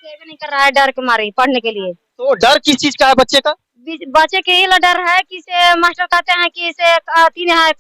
भी नहीं कर रहा है डर के मारे पढ़ने के लिए। तो डर किस चीज का है बच्चे का? बच्चे के ये डर है कि इसे मास्टर कहते हैं कि इसे तीन है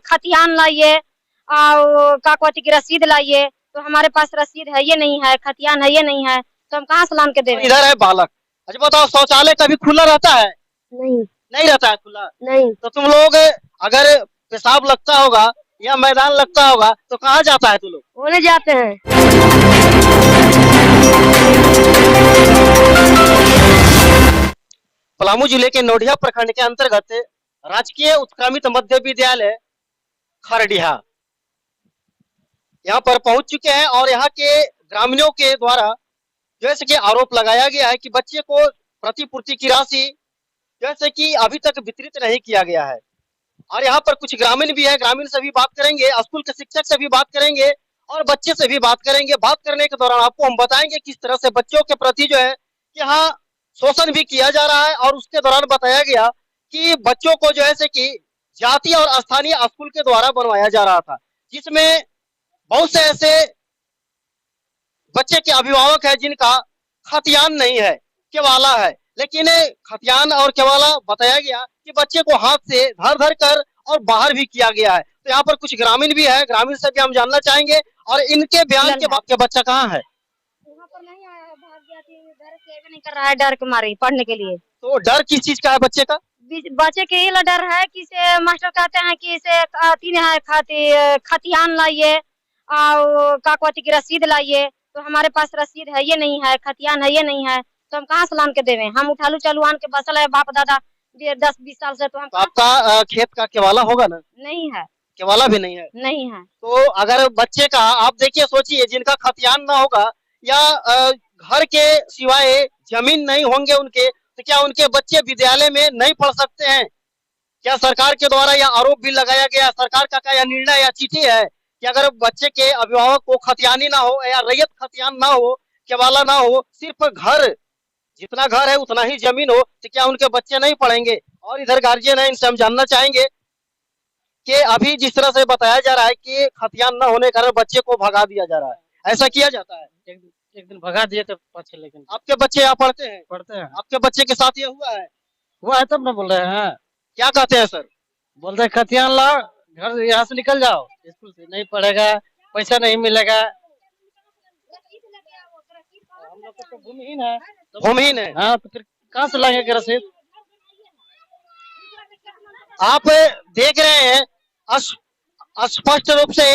खतियान लाइए और कागज की रसीद लाइए, तो हमारे पास रसीद है ये नहीं है, खतियान है ये नहीं है, तो हम कहाँ से लान के तो देवें? इधर है बालक। अच्छा बताओ, शौचालय कभी खुला रहता है? नहीं। नहीं रहता है खुला। नहीं। तो तुम लोग अगर पेशाब लगता होगा या मैदान लगता होगा तो कहाँ जाता है तुम लोग? होने जाते हैं। पलामू जिले के नोडिया प्रखंड के अंतर्गत राजकीय उत्क्रमित मध्य विद्यालय खरडिहा यहाँ पर पहुंच चुके हैं और यहाँ के ग्रामीणों के द्वारा जैसे कि आरोप लगाया गया है कि बच्चे को प्रतिपूर्ति की राशि जैसे कि अभी तक वितरित नहीं किया गया है। और यहाँ पर कुछ ग्रामीण भी है, ग्रामीण से भी बात करेंगे, स्कूल के शिक्षक से भी बात करेंगे और बच्चे से भी बात करेंगे। बात करने के दौरान आपको हम बताएंगे किस तरह से बच्चों के प्रति जो है यहाँ शोषण भी किया जा रहा है। और उसके दौरान बताया गया कि बच्चों को जो है से कि जातीय और स्थानीय स्कूल के द्वारा बनवाया जा रहा था, जिसमें बहुत से ऐसे बच्चे के अभिभावक है जिनका खतियान नहीं है, केवाला है। लेकिन खतियान और केवाला बताया गया कि बच्चे को हाथ से धर धर कर और बाहर भी किया गया है। तो यहाँ पर कुछ ग्रामीण भी है, ग्रामीण से भी हम जानना चाहेंगे और इनके बयान के बाद के बच्चा कहाँ है? यहाँ पर नहीं आया है, भाग गया थी, डर से भी नहीं कर रहा है डर के मारे पढ़ने के लिए। तो डर किस चीज का है बच्चे का? बच्चे के ये डर है कि इसे मास्टर कहते हैं कि इसे तीन है खतियान लाइए और कागज की रसीद लाइए, तो हमारे पास रसीद है ये नहीं है, खतियान है ये नहीं है, तो हम कहाँ से लान के देवें? हम उठालू चलुआन के बसल है बाप दादा 10-20 साल से, तो हम तो आपका खेत का केवाला होगा ना? नहीं है। केवाला भी नहीं है? नहीं है। तो अगर बच्चे का आप देखिए, सोचिए, जिनका खतियान ना होगा या घर के सिवाय जमीन नहीं होंगे उनके, तो क्या उनके बच्चे विद्यालय में नहीं पढ़ सकते हैं? क्या सरकार के द्वारा यह आरोप भी लगाया गया, सरकार का क्या निर्णय या चिट्ठी है कि अगर बच्चे के अभिभावक को खतियानी ना हो या रैयत खतियान ना हो, केवाला ना हो, सिर्फ घर, जितना घर है उतना ही जमीन हो, तो क्या उनके बच्चे नहीं पढ़ेंगे? और इधर गार्जियन है, इनसे हम जानना चाहेंगे कि अभी जिस तरह से बताया जा रहा है कि खतियान न होने के कारण बच्चे को भगा दिया जा रहा है, ऐसा किया जाता है? एक दिन भगा दिए थे बच्चे, लेकिन आपके बच्चे यहाँ पढ़ते हैं? पढ़ते हैं। आपके बच्चे के साथ ये हुआ है तब ना बोल रहे हैं। क्या कहते हैं सर? बोल रहे खतियान लाओ, घर यहाँ से निकल जाओ, स्कूल से नहीं पढ़ेगा, पैसा नहीं मिलेगा। हम लोग तो भूमिहीन है। भूमिहीन है। हाँ, तो फिर कहाँ से लाएंगे रसीद? आप देख रहे हैं स्पष्ट रूप से,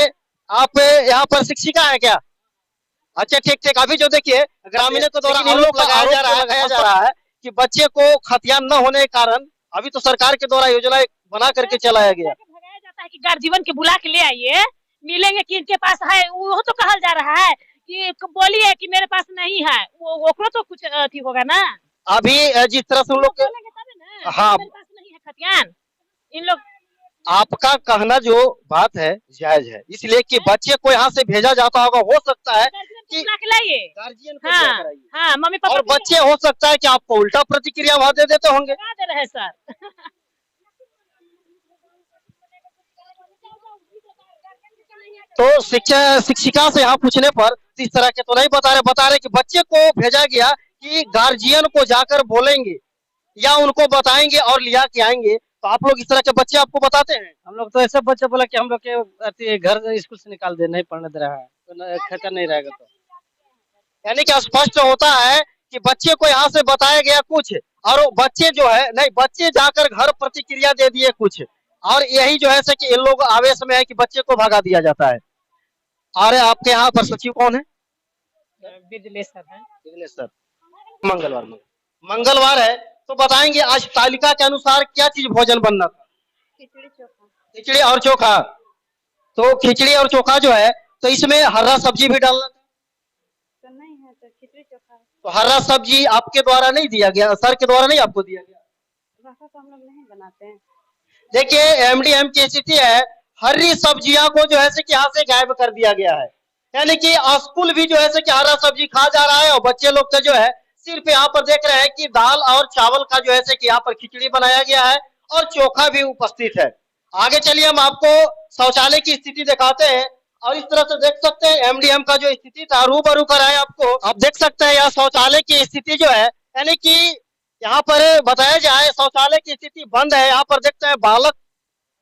आप यहाँ पर शिक्षिका है क्या? अच्छा, ठीक ठीक। अभी जो देखिए ग्रामीणों के द्वारा आरोप लगाया जा रहा है कि बच्चे को खतियान न होने के कारण अभी तो सरकार के द्वारा योजना बना करके चलाया गया भगाया जाता है कि गार्जियन के बुला के ले आइए, मिलेंगे कि इनके पास है, वो तो कहल जा रहा है कि बोलिए कि मेरे पास नहीं है, वो तो कुछ ठीक होगा ना। अभी जिस तरह से उन लोग हाँ, मेरे पास नहीं है खतियान, इन लोग आपका कहना जो बात है जायज है, इसलिए कि बच्चे को यहाँ से भेजा जाता होगा, हो सकता है कि गार्जियन को हाँ, मम्मी पापा, और बच्चे हो सकता है कि आपको उल्टा प्रतिक्रिया वहाँ दे देते होंगे। दे रहे सर। तो शिक्षिका से यहाँ पूछने पर इस तरह के तो नहीं बता रहे कि बच्चे को भेजा गया कि गार्जियन को जाकर बोलेंगे या उनको बताएंगे और लिया के आएंगे। तो आप लोग इस तरह के बच्चे आपको बताते हैं? हम लोग तो ऐसे बच्चे बोला कि हम लोग के घर स्कूल से निकाल दे, नहीं पढ़ने दे रहा है, तो खर्चा नहीं रहेगा। तो यानी कि स्पष्ट होता है कि बच्चे को यहाँ से बताया गया कुछ और बच्चे जो है नहीं, बच्चे जाकर घर प्रतिक्रिया दे दिए कुछ, और यही जो है कि इन लोग आवेश में है कि बच्चे को भगा दिया जाता है। अरे आपके यहाँ पर सचिव कौन है? बिजलेश्वर। मंगलवार है, तो बताएंगे आज तालिका के अनुसार क्या चीज भोजन बनना था? खिचड़ी और चोखा। तो खिचड़ी और चोखा जो है, तो इसमें हरा सब्जी भी डालना था? तो नहीं है, तो खिचड़ी चोखा। तो हरा सब्जी आपके द्वारा नहीं दिया गया, सर के द्वारा नहीं आपको दिया गया? वैसा तो हम लोग नहीं बनाते हैं। देखिए एमडीएम की स्थिति है, हरी सब्जियां को जो है कि यहाँ से गायब कर दिया गया है, यानी कि स्कूल भी जो है कि हरा सब्जी खा जा रहा है और बच्चे लोग का जो है सिर्फ यहाँ पर देख रहे हैं कि दाल और चावल का जो है कि यहाँ पर खिचड़ी बनाया गया है और चोखा भी उपस्थित है। आगे चलिए हम आपको शौचालय की स्थिति दिखाते हैं और इस तरह से देख सकते हैं एमडीएम का जो स्थिति था रूबरू कराए आपको। आप देख सकते हैं यह शौचालय की स्थिति जो है, यानी कि यहाँ पर बताया जाए शौचालय की स्थिति बंद है। यहाँ पर देखते हैं बालक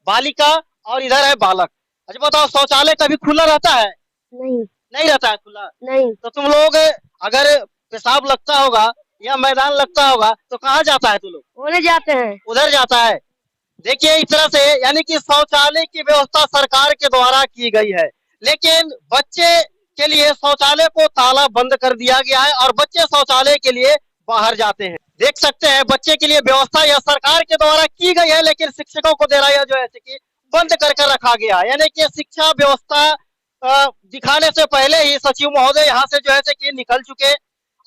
बालिका और इधर है बालक। अच्छा बताओ, शौचालय कभी खुला रहता है? नहीं नहीं रहता है खुला। नहीं, तो तुम लोग अगर पेशाब लगता होगा या मैदान लगता होगा तो कहाँ जाता है तुम लोग? होने जाते हैं। उधर जाता है। देखिए इस तरह से यानी कि शौचालय की व्यवस्था सरकार के द्वारा की गई है, लेकिन बच्चे के लिए शौचालय को ताला बंद कर दिया गया है और बच्चे शौचालय के लिए बाहर जाते हैं। देख सकते हैं बच्चे के लिए व्यवस्था यह सरकार के द्वारा की गई है, लेकिन शिक्षकों को दे रहा है जो है कि बंद कर रखा गया है। यानी कि शिक्षा व्यवस्था दिखाने से पहले ही सचिव महोदय यहाँ से जो है कि निकल चुके।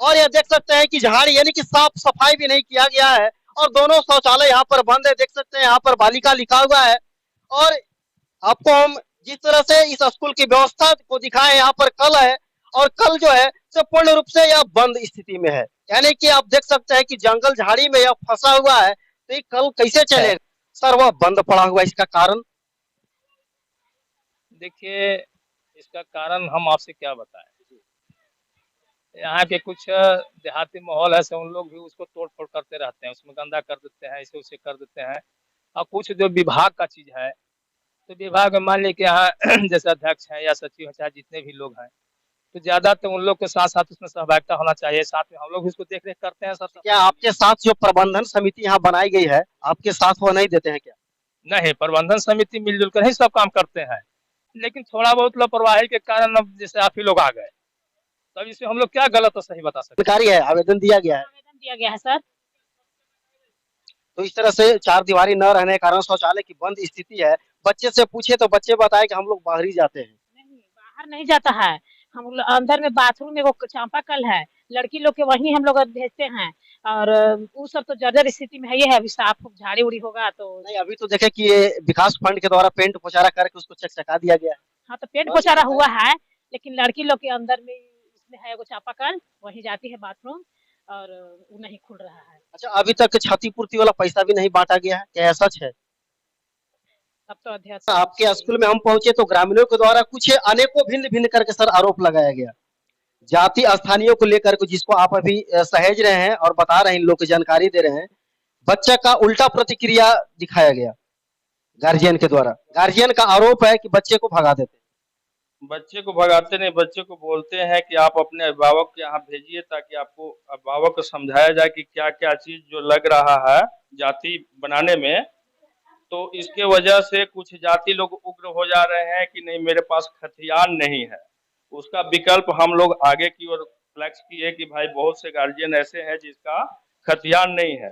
और यह देख सकते हैं कि झाड़ी यानी कि साफ सफाई भी नहीं किया गया है और दोनों शौचालय यहाँ पर बंद है। देख सकते हैं यहाँ पर बालिका लिखा हुआ है। और आपको हम जिस तरह से इस स्कूल की व्यवस्था को दिखाए, यहाँ पर कल है और कल जो है से पूर्ण रूप से यह बंद स्थिति में है। यानी कि आप देख सकते हैं कि जंगल झाड़ी में यह फंसा हुआ है, तो ये कल कैसे चलेगा? सर वह बंद पड़ा हुआ, इसका कारण? देखिए, इसका कारण हम आपसे क्या बताएं। यहाँ के कुछ देहाती माहौल है, उन लोग भी उसको तोड़ फोड़ करते रहते हैं, उसमें गंदा कर देते हैं, इसे उसे कर देते हैं। और कुछ जो विभाग का चीज है, तो विभाग में मान लीजिए कि यहाँ जैसे अध्यक्ष हैं या सचिव हैं, चाहे जितने भी लोग हैं, तो ज्यादा तो उन लोग के साथ साथ उसमें सहभागिता होना चाहिए। साथ में हम लोग भी उसको देख रेख करते हैं। सर क्या आपके साथ जो प्रबंधन समिति यहाँ बनाई गई है, आपके साथ वो नहीं देते हैं क्या? नहीं, प्रबंधन समिति मिलजुल कर ही सब काम करते हैं, लेकिन थोड़ा बहुत लापरवाही के कारण अब जैसे आप ही लोग आ गए, तब इसमें हम लोग क्या गलत और सही बता सकते सरकारी है, आवेदन दिया गया है। आवेदन दिया गया है सर। तो इस तरह से चार दीवारी न रहने के कारण शौचालय की बंद स्थिति है। बच्चे से पूछे तो बच्चे बताए कि हम लोग बाहर ही जाते हैं। नहीं, बाहर नहीं जाता है। हम लोग अंदर में बाथरूम में वो चापाकल है, लड़की लोग के वहीं हम लोग भेजते हैं। और वो सब तो जर्जर स्थिति में है। ये है, अभी साफ झाड़ी उड़ी होगा तो। नहीं, अभी तो देखे कि ये विकास फंड के द्वारा पेंट पोचारा करके उसको चकचका दिया गया है। हाँ, तो पेट पोचारा हुआ है, लेकिन लड़की लोग के अंदर में इसमें है वो चापाकल, वहीं जाती है बाथरूम, और वो नहीं खुल रहा है। अच्छा, अभी तक क्षतिपूर्ति वाला पैसा भी नहीं बांटा गया है, क्या सच है? अब तो अध्यक्ष आपके स्कूल में हम पहुंचे तो ग्रामीणों के द्वारा कुछ अनेकों भिन्न भिन्न करके सर आरोप लगाया गया जाति स्थानीय को लेकर के, जिसको आप अभी सहेज रहे हैं और बता रहे हैं, लोग को जानकारी दे रहे हैं। बच्चा का उल्टा प्रतिक्रिया दिखाया गया गार्जियन के द्वारा। गार्जियन का आरोप है कि बच्चे को भगा देते। बच्चे को भगाते नहीं, बच्चे को बोलते हैं कि आप अपने अभिभावक के यहाँ भेजिए, ताकि आपको अभिभावक को समझाया जाए कि क्या क्या चीज जो लग रहा है जाति बनाने में, तो इसके वजह से कुछ जाति लोग उग्र हो जा रहे हैं कि नहीं मेरे पास खतियान नहीं है। उसका विकल्प हम लोग आगे की ओर फ्लैक्स किए कि भाई बहुत से गार्जियन ऐसे हैं जिसका खतियान नहीं है,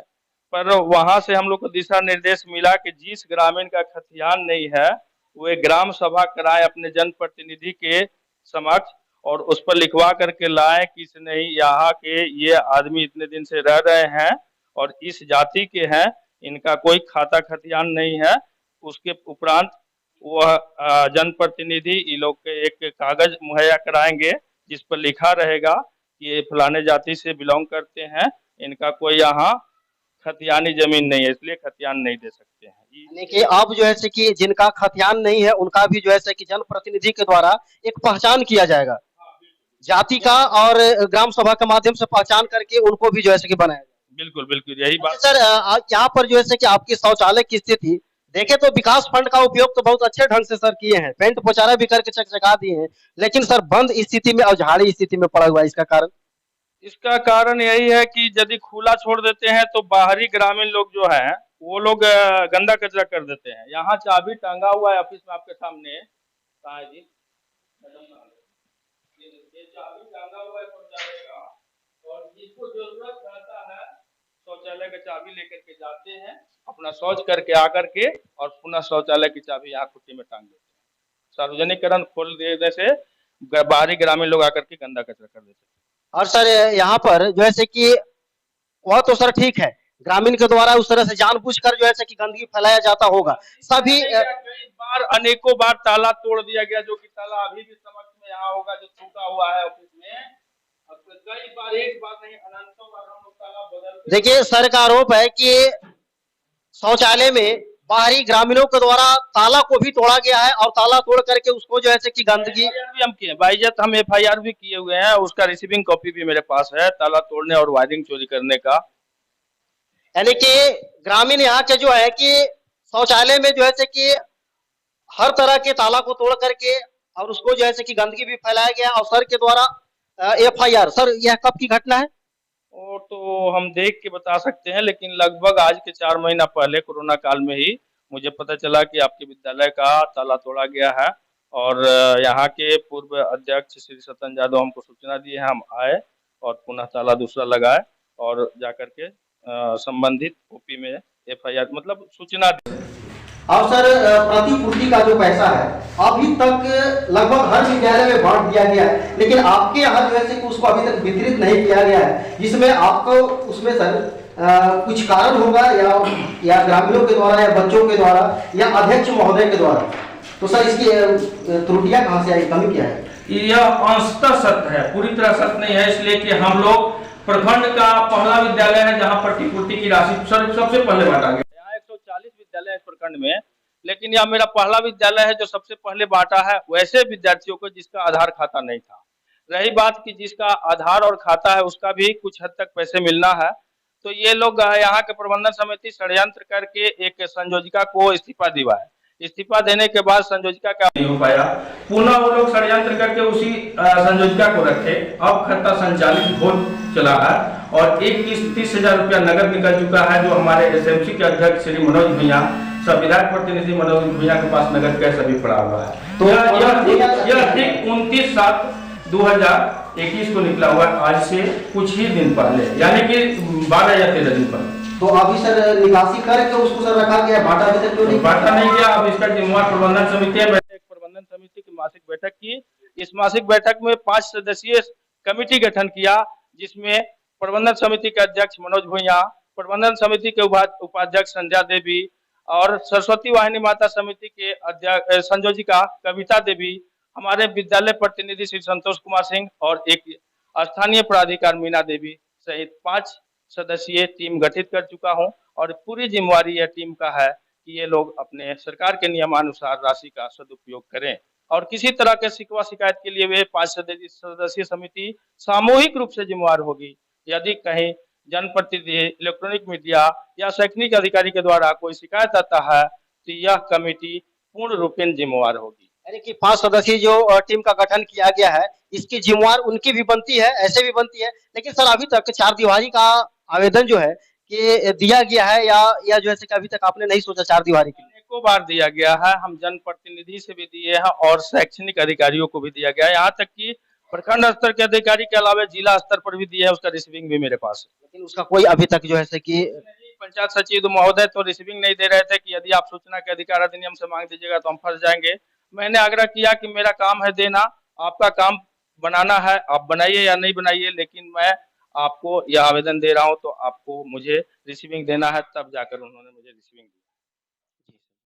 पर वहां से हम लोग को दिशा निर्देश मिला कि जिस ग्रामीण का खतियान नहीं है वे ग्राम सभा कराए अपने जनप्रतिनिधि के समक्ष, और उस पर लिखवा करके लाए कि नहीं यहाँ के ये आदमी इतने दिन से रह रहे हैं और इस जाति के हैं, इनका कोई खाता खतियान नहीं है। उसके उपरांत वह जनप्रतिनिधि इन लोग के एक कागज मुहैया कराएंगे जिस पर लिखा रहेगा कि ये फलाने जाति से बिलोंग करते हैं, इनका कोई यहाँ खतियानी जमीन नहीं है, इसलिए खतियान नहीं दे सकते हैं। यानी कि अब जो है कि जिनका खतियान नहीं है उनका भी जो है कि जनप्रतिनिधि के द्वारा एक पहचान किया जाएगा जाति का, और ग्राम सभा के माध्यम से पहचान करके उनको भी जो है कि बनाया जाएगा। बिल्कुल बिल्कुल यही बात। सर यहाँ पर जो है कि आपकी शौचालय की स्थिति देखे तो विकास फंड का उपयोग तो बहुत अच्छे ढंग से सर किए हैं, पेंट पोचारा भी करके चकचका दिए हैं, लेकिन सर बंद स्थिति में और झाड़ी स्थिति में पड़ा हुआ है। इसका कारण? इसका कारण यही है कि यदि खुला छोड़ देते हैं तो बाहरी ग्रामीण लोग जो हैं वो लोग गंदा कचरा कर देते हैं। यहाँ चाबी टांगा हुआ है ऑफिस में आपके सामने, कहाँ है जी? ये चाबी टांगा हुआ है शौचालय का, और जिसको जरूरत रहता है शौचालय का चाबी लेकर के जाते हैं, अपना शौच करके आकर के और पुनः शौचालय की चाबी यहाँ खुट्टी में टांग देते हैं। सार्वजनिकरण खोल देने से बाहरी ग्रामीण लोग आकर के गंदा कचरा कर देते हैं। और सर यहाँ पर जो है कि वह तो सर ठीक है, ग्रामीण के द्वारा उस तरह से जानबूझकर जो है कि गंदगी फैलाया जाता होगा। सभी कई बार अनेकों बार ताला तोड़ दिया गया, जो कि ताला अभी भी समक्ष में यहाँ होगा जो टूटा हुआ है ऑफिस में। कई बार, एक बार नहीं अनंतों बार हम लोग ताला बदलते। देखिए सर का आरोप है कि शौचालय में बाहरी ग्रामीणों के द्वारा ताला को भी तोड़ा गया है और ताला तोड़ करके उसको जो है कि गंदगी FIR भी हम किए बाइज्जत, हम FIR भी किए हुए हैं, उसका रिसीविंग कॉपी भी मेरे पास है, ताला तोड़ने और वायरिंग चोरी करने का। यानी कि ग्रामीण यहाँ के जो है कि शौचालय में जो है कि हर तरह के ताला को तोड़ करके और उसको जो है कि गंदगी भी फैलाया गया और सर के द्वारा FIR। सर यह कब की घटना है? वो तो हम देख के बता सकते हैं, लेकिन लगभग आज के 4 महीना पहले कोरोना काल में ही मुझे पता चला कि आपके विद्यालय का ताला तोड़ा गया है और यहाँ के पूर्व अध्यक्ष श्री सतन यादव हमको सूचना दिए हैं, हम आए और पुनः ताला दूसरा लगाए और जाकर के संबंधित ओपी में FIR मतलब सूचना दी। और सर प्रतिपूर्ति का जो पैसा है अभी तक लगभग हर विद्यालय में बांट दिया गया है, लेकिन आपके यहाँ जो है कि उसको अभी तक वितरित नहीं किया गया है, जिसमें आपको उसमें सर कुछ कारण होगा या ग्रामीणों के द्वारा या बच्चों के द्वारा या अध्यक्ष महोदय के द्वारा, तो सर इसकी त्रुटियां कहाँ से आई, कमी क्या है? यह अंशतः सत्य है, पूरी तरह सत्य नहीं है, इसलिए कि हम लोग प्रखंड का पहला विद्यालय है जहां प्रतिपूर्ति की राशि सबसे पहले बांटा गया। यहाँ 140 विद्यालय है इस प्रखंड में, लेकिन यह मेरा पहला विद्यालय है जो सबसे पहले बांटा है वैसे विद्यार्थियों को जिसका आधार खाता नहीं था। रही बात कि जिसका आधार और खाता है उसका भी कुछ हद तक पैसे मिलना है, तो ये लोग यहाँ के प्रबंधन समिति षड्यंत्र करके एक संयोजिका को इस्तीफा दिलवाए। इस्तीफा देने के बाद संयोजिका का नहीं हो पाया, पुनः वो लोग षड्यंत्र करके उसी संयोजिका को रखे। अब खाता संचालित हो चला है और एक किस्त 30,000 रुपया नगद निकल चुका है, जो हमारे SMC के अध्यक्ष श्री मनोज भैया, सब विधायक प्रतिनिधि मनोज भैया के पास नगद कैश अभी पड़ा हुआ है। तो यह ठीक 29/7/2021 को निकला हुआ है, आज से कुछ ही दिन पहले, यानी कि 12 या 13 दिन पहले। तो अभी सर निकासी करके उसको सर रखा गया, बांटा अभी तक क्यों नहीं? बांटा नहीं गया, अब इसका जिम्मेवार प्रबंधन समिति है। एक प्रबंधन समिति की मासिक बैठक की, इस मासिक बैठक में 5 सदस्यीय कमेटी गठन किया, जिसमें प्रबंधन समिति के अध्यक्ष मनोज भूइया, प्रबंधन समिति के उपाध्यक्ष संध्या देवी और सरस्वती वाहिनी माता समिति के अध्यक्ष संयोजिका कविता देवी, हमारे विद्यालय प्रतिनिधि श्री संतोष कुमार सिंह और एक स्थानीय प्राधिकार मीना देवी सहित 5 सदस्यीय टीम गठित कर चुका हूं और पूरी जिम्मेवारी यह टीम का है कि ये लोग अपने सरकार के नियमानुसार राशि का सदुपयोग करें और किसी तरह के शिकवा शिकायत के लिए वे 5 सदस्यीय समिति सामूहिक रूप से जिम्मेवार होगी। यदि कहीं जनप्रतिनिधि, इलेक्ट्रॉनिक मीडिया या शैक्षणिक अधिकारी के द्वारा कोई शिकायत आता है तो यह कमेटी पूर्ण रूपेण जिम्मेवार होगी। यानी कि 5 सदस्यीय जो टीम का गठन किया गया है, इसकी जिम्मेवार उनकी भी बनती है, ऐसे भी बनती है, लेकिन सर अभी तक 4 दीवारी का आवेदन जो है कि दिया गया है या जो है कि अभी तक आपने नहीं सोचा 4 दीवारी के लिए? अनेकों बार दिया गया है, हम जनप्रतिनिधि से भी दिए हैं और शैक्षणिक अधिकारियों को भी दिया गया है, यहाँ तक कि प्रखंड स्तर के अधिकारी के अलावा जिला स्तर पर भी दिए हैं, उसका रिसीविंग भी मेरे पास है। लेकिन उसका कोई अभी तक जो है कि पंचायत सचिव महोदय तो रिसीविंग नहीं दे रहे थे कि यदि आप सूचना के अधिकार अधिनियम से मांग दीजिएगा तो हम फंस जाएंगे। मैंने आग्रह किया कि मेरा काम है देना, आपका काम बनाना है, आप बनाइए या नहीं बनाइए, लेकिन मैं आपको यह आवेदन दे रहा हूं तो आपको मुझे रिसीविंग देना है, तब जाकर उन्होंने मुझे रिसीविंग दी।